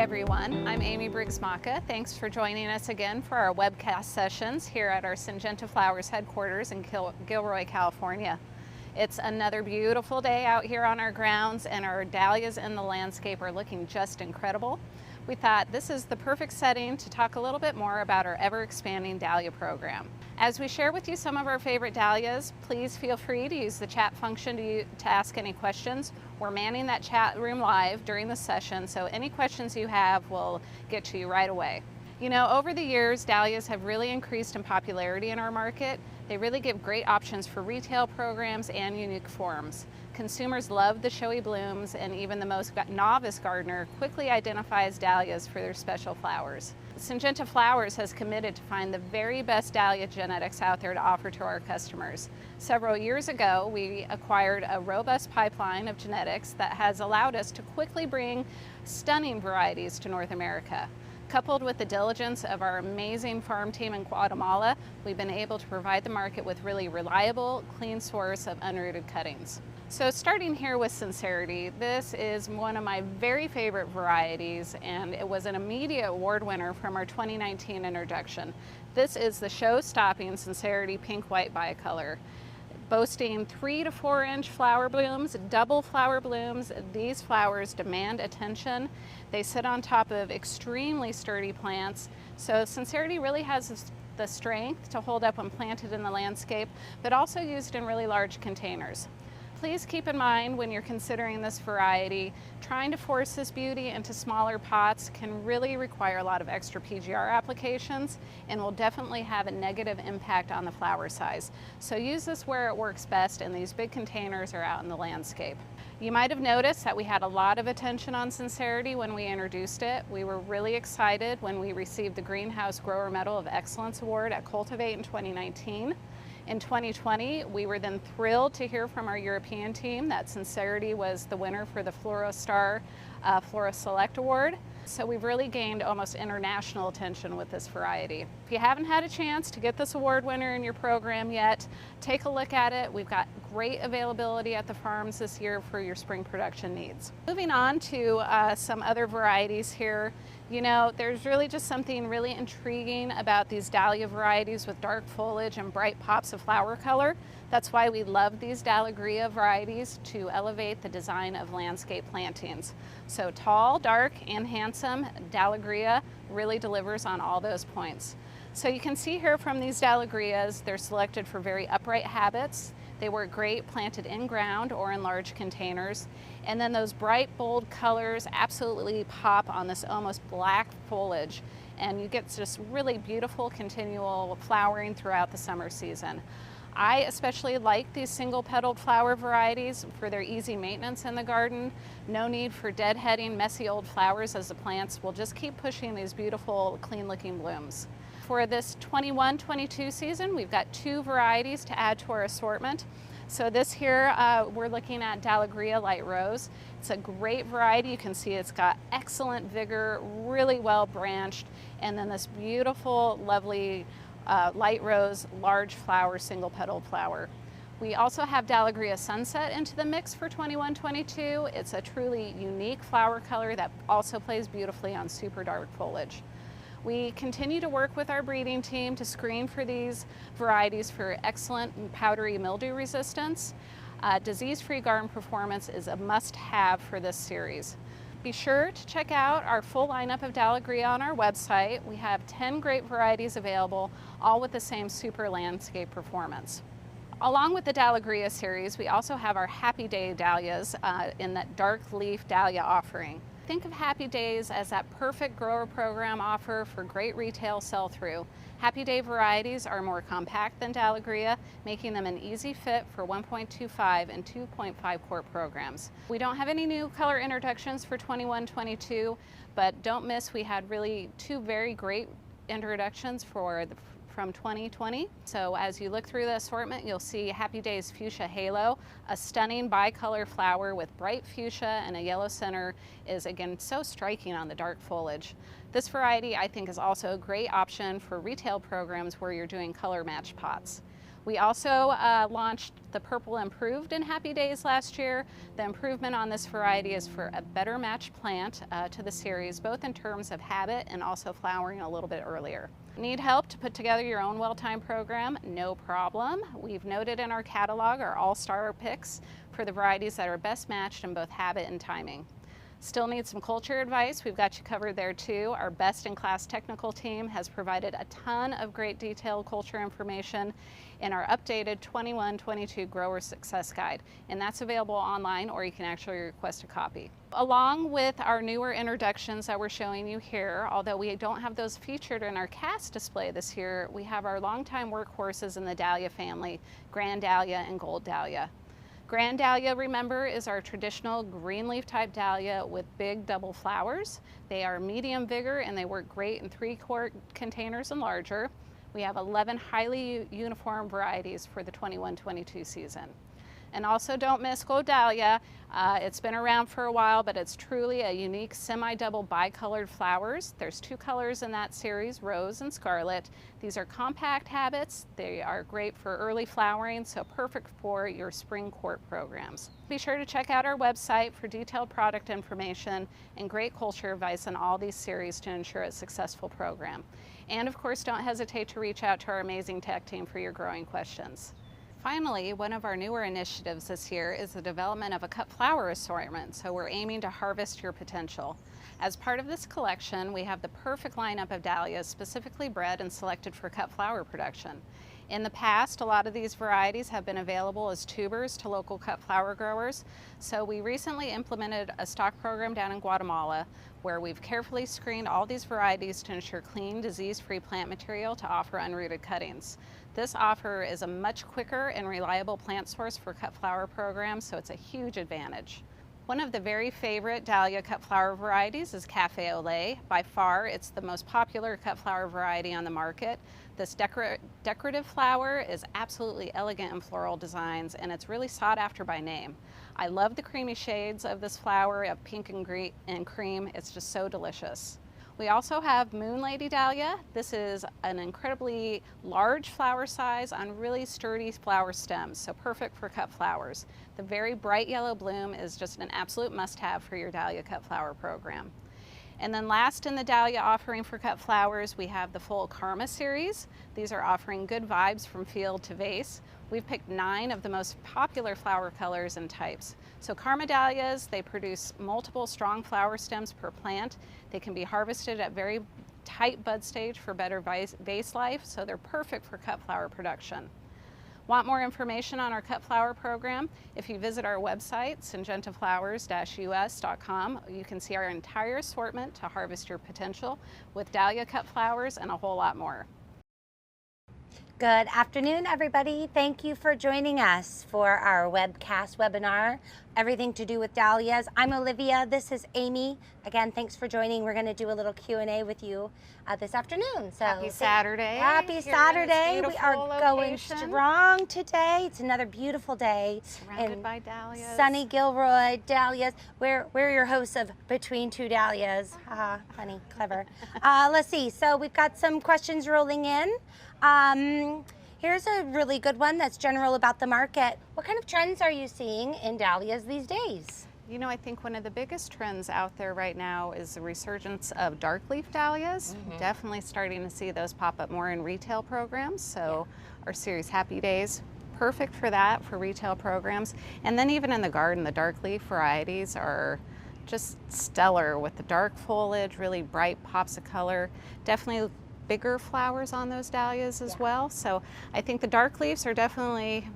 everyone, I'm Amy Briggs-Macha. Thanks for joining us again for our webcast sessions here at our Syngenta Flowers headquarters in Gilroy, California. It's another beautiful day out here on our grounds, and our dahlias in the landscape are looking just incredible. We thought this is the perfect setting to talk a little bit more about our ever-expanding dahlia program. As we share with you some of our favorite dahlias, please feel free to use the chat function to ask any questions. We're manning that chat room live during the session, so any questions you have will get to you right away. You know, over the years, dahlias have really increased in popularity in our market. They really give great options for retail programs and unique forms. Consumers love the showy blooms, and even the most novice gardener quickly identifies dahlias for their special flowers. Syngenta Flowers has committed to find the very best dahlia genetics out there to offer to our customers. Several years ago, we acquired a robust pipeline of genetics that has allowed us to quickly bring stunning varieties to North America. Coupled with the diligence of our amazing farm team in Guatemala, we've been able to provide the market with really reliable, clean source of unrooted cuttings. So starting here with Sincerity, this is one of my very favorite varieties, and it was an immediate award winner from our 2019 introduction. This is the show-stopping Sincerity Pink White Bicolor. Boasting 3 to 4 inch flower blooms, double flower blooms, these flowers demand attention. They sit on top of extremely sturdy plants, so Sincerity really has the strength to hold up when planted in the landscape, but also used in really large containers. Please keep in mind when you're considering this variety, trying to force this beauty into smaller pots can really require a lot of extra PGR applications and will definitely have a negative impact on the flower size. So use this where it works best in these big containers or out in the landscape. You might have noticed that we had a lot of attention on Sincerity when we introduced it. We were really excited when we received the Greenhouse Grower Medal of Excellence Award at Cultivate in 2019. In 2020, we were then thrilled to hear from our European team that Sincerity was the winner for the Florastar Flora Select Award. So we've really gained almost international attention with this variety. If you haven't had a chance to get this award winner in your program yet, take a look at it. We've got great availability at the farms this year for your spring production needs. Moving on to some other varieties here. You know, there's really just something really intriguing about these dahlia varieties with dark foliage and bright pops of flower color. That's why we love these Dahlia varieties, to elevate the design of landscape plantings. So tall, dark, and handsome, Dahlia really delivers on all those points. So you can see here from these Dahlias, they're selected for very upright habits. They work great planted in ground or in large containers. And then those bright, bold colors absolutely pop on this almost black foliage. And you get just really beautiful continual flowering throughout the summer season. I especially like these single-petaled flower varieties for their easy maintenance in the garden. No need for deadheading, messy old flowers, as the plants will just keep pushing these beautiful, clean-looking blooms. For this 21-22 season, we've got 2 varieties to add to our assortment. So this here, we're looking at Dahlia Light Rose. It's a great variety. You can see it's got excellent vigor, really well branched, and then this beautiful, lovely light rose, large flower, single petaled flower. We also have Dahlia Sunset into the mix for 21-22. It's a truly unique flower color that also plays beautifully on super dark foliage. We continue to work with our breeding team to screen for these varieties for excellent powdery mildew resistance. Disease-free garden performance is a must-have for this series. Be sure to check out our full lineup of Dahlia on our website. We have 10 great varieties available, all with the same super landscape performance. Along with the Dahlia series, we also have our Happy Day dahlias in that dark leaf dahlia offering. Think of Happy Days as that perfect grower program offer for great retail sell-through. Happy Day varieties are more compact than Dahlia, making them an easy fit for 1.25 and 2.5 quart programs. We don't have any new color introductions for 21-22, but don't miss, we had really 2 very great introductions from 2020. So as you look through the assortment, you'll see Happy Days Fuchsia Halo, a stunning bicolor flower with bright fuchsia and a yellow center, is again so striking on the dark foliage. This variety I think is also a great option for retail programs where you're doing color match pots. We also launched the Purple Improved in Happy Days last year. The improvement on this variety is for a better matched plant to the series, both in terms of habit and also flowering a little bit earlier. Need help to put together your own well-timed program? No problem. We've noted in our catalog our all-star picks for the varieties that are best matched in both habit and timing. Still need some culture advice? We've got you covered there too. Our best-in-class technical team has provided a ton of great detailed culture information in our updated 21-22 Grower Success Guide, and that's available online, or you can actually request a copy. Along with our newer introductions that we're showing you here, although we don't have those featured in our cast display this year, we have our longtime workhorses in the Dahlia family, Grand Dahlia and Gold Dahlia. Grand Dahlia, remember, is our traditional green leaf type dahlia with big double flowers. They are medium vigor and they work great in 3-quart containers and larger. We have 11 highly uniform varieties for the 21-22 season. And also don't miss Gold Dahlia. It's been around for a while, but it's truly a unique semi-double bicolored flowers. There's 2 colors in that series, rose and scarlet. These are compact habits. They are great for early flowering, so perfect for your spring court programs. Be sure to check out our website for detailed product information and great culture advice on all these series to ensure a successful program. And of course, don't hesitate to reach out to our amazing tech team for your growing questions. Finally, one of our newer initiatives this year is the development of a cut flower assortment, so we're aiming to harvest your potential. As part of this collection, we have the perfect lineup of dahlias specifically bred and selected for cut flower production. In the past, a lot of these varieties have been available as tubers to local cut flower growers, so we recently implemented a stock program down in Guatemala where we've carefully screened all these varieties to ensure clean, disease-free plant material to offer unrooted cuttings. This offer is a much quicker and reliable plant source for cut flower programs, so it's a huge advantage. One of the very favorite dahlia cut flower varieties is Cafe au Lait. By far, it's the most popular cut flower variety on the market. This decorative flower is absolutely elegant in floral designs, and it's really sought after by name. I love the creamy shades of this flower of pink and green and cream. It's just so delicious. We also have Moon Lady Dahlia. This is an incredibly large flower size on really sturdy flower stems, so perfect for cut flowers. The very bright yellow bloom is just an absolute must-have for your dahlia cut flower program. And then last in the dahlia offering for cut flowers, we have the full Karma series. These are offering good vibes from field to vase. We've picked 9 of the most popular flower colors and types. So Karma dahlias, they produce multiple strong flower stems per plant. They can be harvested at very tight bud stage for better vase life, so they're perfect for cut flower production. Want more information on our cut flower program? If you visit our website, syngentaflowers-us.com, you can see our entire assortment to harvest your potential with dahlia cut flowers and a whole lot more. Good afternoon, everybody. Thank you for joining us for our webcast webinar, Everything to Do with Dahlias. I'm Olivia. This is Amy. Again, thanks for joining. We're going to do a little Q&A with you this afternoon. So happy Saturday. Happy Saturday. We are going strong today. It's another beautiful day. Surrounded by dahlias. Sunny Gilroy, dahlias. We're your hosts of Between Two Dahlias. Haha, funny, clever. Let's see. So we've got some questions rolling in. Here's a really good one that's general about the market. What kind of trends are you seeing in dahlias these days? You know, I think one of the biggest trends out there right now is the resurgence of dark leaf dahlias. Definitely starting to see those pop up more in retail programs. So our series Happy Days, perfect for that, for retail programs. And then even in the garden, the dark leaf varieties are just stellar with the dark foliage, really bright pops of color. Definitely bigger flowers on those dahlias as well. So I think the dark leaves are definitely,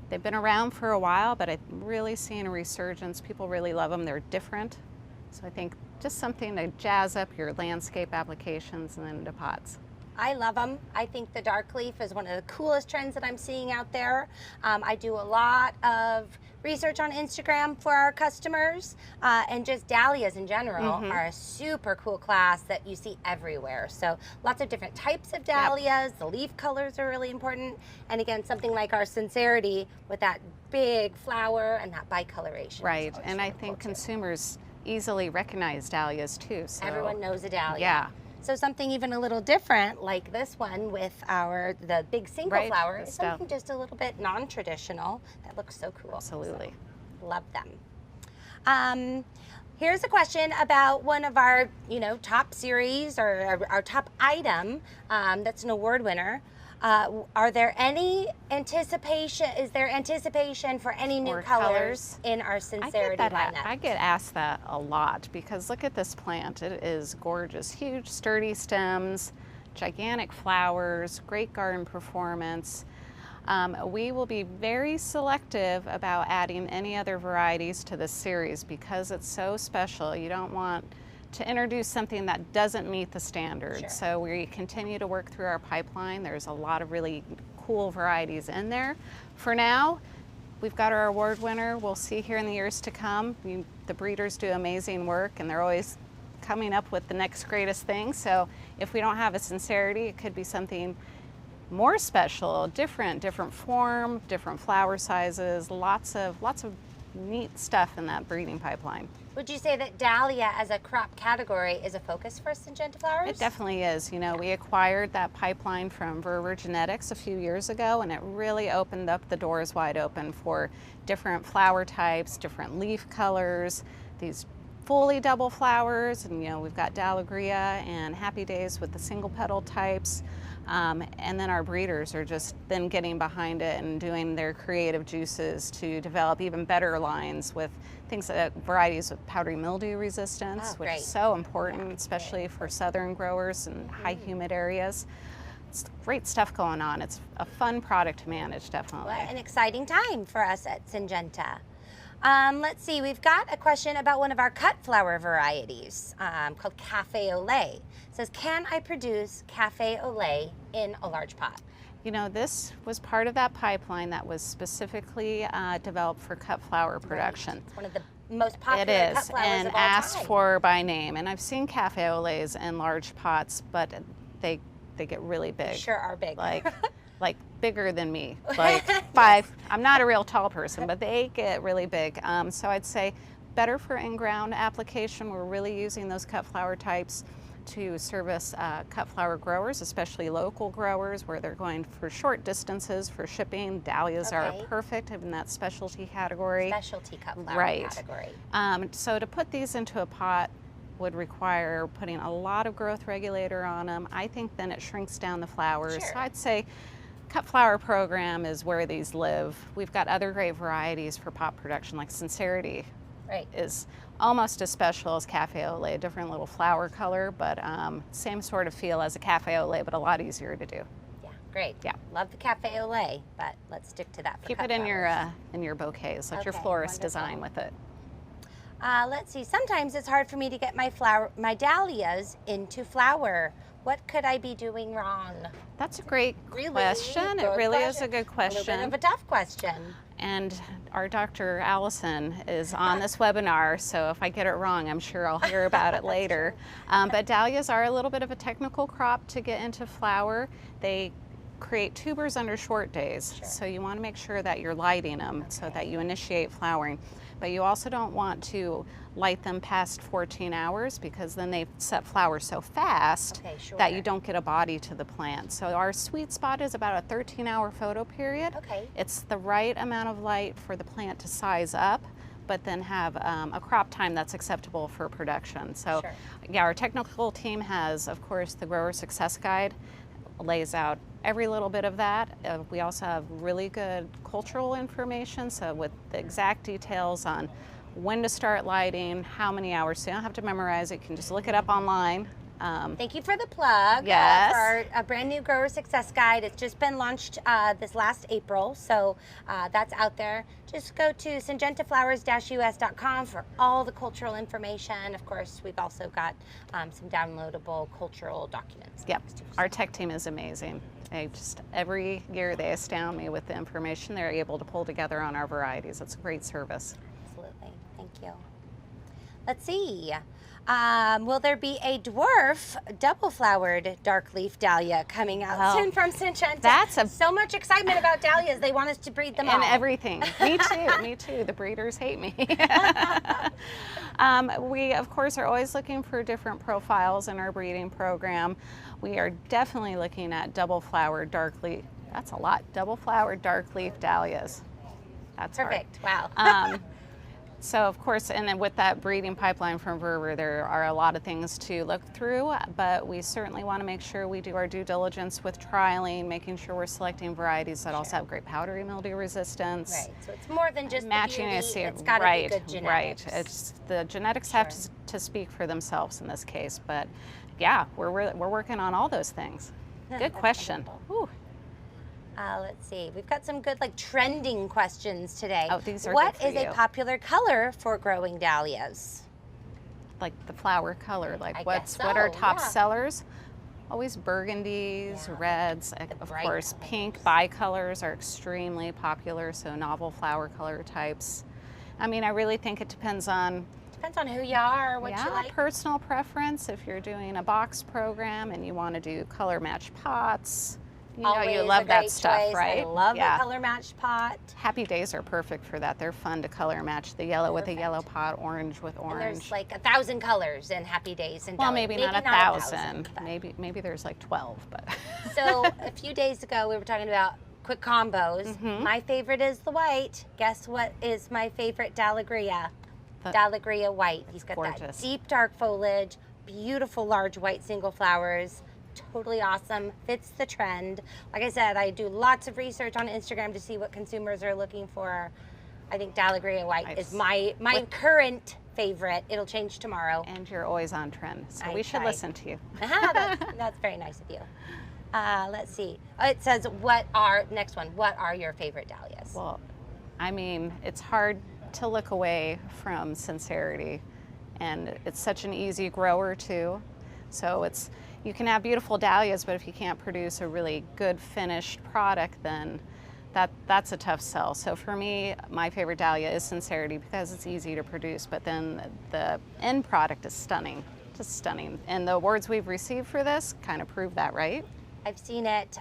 they've been around for a while, but I'm really seeing a resurgence. People really love them. They're different. So I think just something to jazz up your landscape applications and then into pots. I love them. I think the dark leaf is one of the coolest trends that I'm seeing out there. I do a lot of research on Instagram for our customers, and just dahlias in general are a super cool class that you see everywhere. So lots of different types of dahlias. The leaf colors are really important. And again, something like our Sincerity with that big flower and that bicoloration. Right, and I think consumers easily recognize dahlias too. So everyone knows a dahlia. Yeah. So something even a little different, like this one with the big single flower, is something just a little bit non-traditional that looks so cool. Absolutely. So, love them. Here's a question about one of our, top series or our top item that's an award winner. Are there any anticipation? Is there anticipation for any new colors in our Sincerity lineup? I get asked that a lot because look at this plant. It is gorgeous. Huge, sturdy stems, gigantic flowers, great garden performance. We will be very selective about adding any other varieties to this series because it's so special. You don't want to introduce something that doesn't meet the standards. Sure. So we continue to work through our pipeline. There's a lot of really cool varieties in there. For now, we've got our award winner. We'll see here in the years to come. The breeders do amazing work and they're always coming up with the next greatest thing. So if we don't have a Sincerity, it could be something more special, different form, different flower sizes, lots of neat stuff in that breeding pipeline. Would you say that Dahlia as a crop category is a focus for Syngenta Flowers? It definitely is. We acquired that pipeline from Verver Genetics a few years ago, and it really opened up the doors wide open for different flower types, different leaf colors, these fully double flowers, and we've got Dahlia and Happy Days with the single petal types. And then our breeders are just then getting behind it and doing their creative juices to develop even better lines with varieties with powdery mildew resistance, which is so important, especially for southern growers in high humid areas. It's great stuff going on. It's a fun product to manage, definitely. Well, an exciting time for us at Syngenta. Let's see, we've got a question about one of our cut flower varieties called Cafe au Lait. It says, can I produce Cafe au Lait in a large pot? This was part of that pipeline that was specifically developed for cut flower production. It's one of the most popular cut flowers and of all asked time. for by name. And I've seen Cafe au Laits in large pots, but they get really big. They sure are big. Like bigger than me, like 5. I'm not a real tall person, but they get really big. So I'd say better for in-ground application. We're really using those cut flower types to service cut flower growers, especially local growers where they're going for short distances for shipping. Dahlias are perfect in that specialty category. Specialty cut flower category. So to put these into a pot would require putting a lot of growth regulator on them. I think then it shrinks down the flowers. Sure. So I'd say cut flower program is where these live. We've got other great varieties for pot production, like Sincerity is almost as special as Cafe au Lait, a different little flower color, but same sort of feel as a Cafe au Lait, but a lot easier to do. Yeah, great. Yeah, love the Cafe au Lait, but let's stick to that. For keep it in your bouquets. Let your florist design with it. Let's see. Sometimes it's hard for me to get my dahlias into flower. What could I be doing wrong? That's a great question. It really is a good question. A little bit of a tough question. And our Dr. Allison is on this webinar, so if I get it wrong, I'm sure I'll hear about it later. But dahlias are a little bit of a technical crop to get into flower. They create tubers under short days, so you want to make sure that you're lighting them so that you initiate flowering. But you also don't want to light them past 14 hours because then they set flowers so fast that you don't get a body to the plant. So our sweet spot is about a 13-hour photo period. It's the right amount of light for the plant to size up, but then have a crop time that's acceptable for production. So yeah, our technical team has, of course, the Grower Success Guide, lays out every little bit of that. We also have really good cultural information, so with the exact details on when to start lighting, how many hours, so you don't have to memorize it, you can just look it up online. Thank you for the plug. Yes. For a brand new Grower Success Guide. It's just been launched this last April, so that's out there. Just go to syngentaflowers-us.com for all the cultural information. Of course, we've also got some downloadable cultural documents. Yep, our tech team is amazing. Every year they astound me with the information they're able to pull together on our varieties. It's a great service. Absolutely, thank you. Let's see. Will there be a dwarf double-flowered dark leaf dahlia coming out soon from Syngenta? That's so much excitement about dahlias. They want us to breed them all. And everything. Me too. Me too. The breeders hate me. We, of course, are always looking for different profiles in our breeding program. We are definitely looking at double-flowered dark leaf. That's a lot. Double-flowered dark leaf dahlias. That's perfect. Hard. Wow. So, of course, and then with that breeding pipeline from Verver, there are a lot of things to look through, but we certainly want to make sure we do our due diligence with trialing, making sure we're selecting varieties that also have great powdery mildew resistance. Right, so it's more than just matching the beauty, it's got to be good genetics. Right, it's, the genetics have to speak for themselves in this case, but yeah, we're working on all those things. Good question. Let's see. We've got some good, like, trending questions today. Oh, these are What good for is you. a popular color for growing dahlias? Like the flower color, like what guess are so, top yeah. sellers? Always burgundies, reds, of bright course. colors. Pink bicolors are extremely popular, so novel flower color types. I mean, I really think it depends on who you are, what you like. personal preference. If you're doing a box program and you want to do color match pots, you know, Always you love a that great stuff, choice. right? I love a color matched pot. Happy Days are perfect for that. They're fun to color match. The yellow with a yellow pot, orange with orange. And there's like 1,000 colors in Happy Days and well, dahlias. maybe not 1,000. Maybe there's like 12, but. So a few days ago we were talking about quick combos. My favorite is the white. Guess what is my favorite Dahlia? Dahlia white. He's got gorgeous. That deep dark foliage, beautiful large white single flowers. Totally awesome, fits the trend. Like I said, I do lots of research on Instagram to see what consumers are looking for. I think Dahlia white is my current favorite. It'll change tomorrow. And you're always on trend, so we should listen to you. That's very nice of you. Let's see. It says, next one, what are your favorite dahlias? Well, I mean, it's hard to look away from Sincerity, and it's such an easy grower too. So you can have beautiful dahlias, but if you can't produce a really good finished product, then that's a tough sell. So for me, my favorite dahlia is Sincerity because it's easy to produce, but then the end product is stunning, just stunning. And the awards we've received for this kind of prove that, right? I've seen it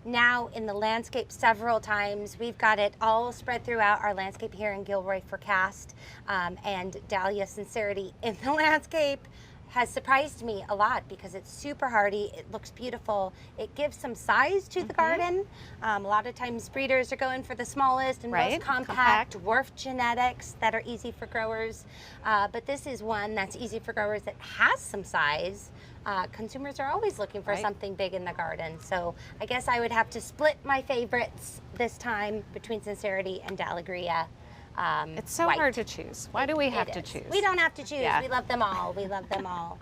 now in the landscape several times. We've got it all spread throughout our landscape here in Gilroy for cast, and Dahlia Sincerity in the landscape has surprised me a lot because it's super hardy, it looks beautiful, it gives some size to the garden. A lot of times breeders are going for the smallest and most compact dwarf genetics that are easy for growers, but this is one that's easy for growers that has some size. Consumers are always looking for something big in the garden, so I guess I would have to split my favorites this time between Sincerity and Dahlia. It's so hard to choose. Why do we have to choose? We don't have to choose. Yeah. We love them all. We love them all.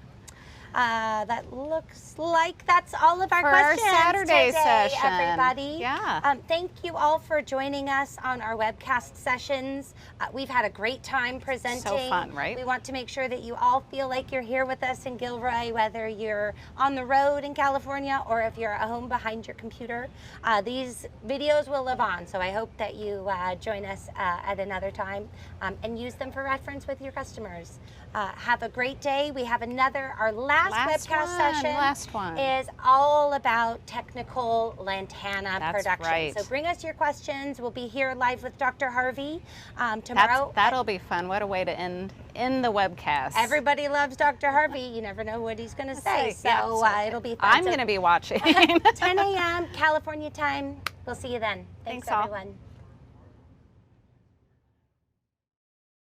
That looks like that's all of our questions our Saturday today, session. Everybody. Yeah. Thank you all for joining us on our webcast sessions. We've had a great time presenting. So fun, right? We want to make sure that you all feel like you're here with us in Gilroy, whether you're on the road in California or if you're at home behind your computer. Our videos will live on, so I hope that you join us at another time and use them for reference with your customers. Have a great day. We have our last webcast session is all about technical lantana production. Right. So bring us your questions. We'll be here live with Dr. Harvey tomorrow. That'll be fun. What a way to end the webcast. Everybody loves Dr. Harvey. You never know what he's going to say. So it'll be fun. I'm going to be watching. 10 a.m. California time. We'll see you then. Thanks everyone.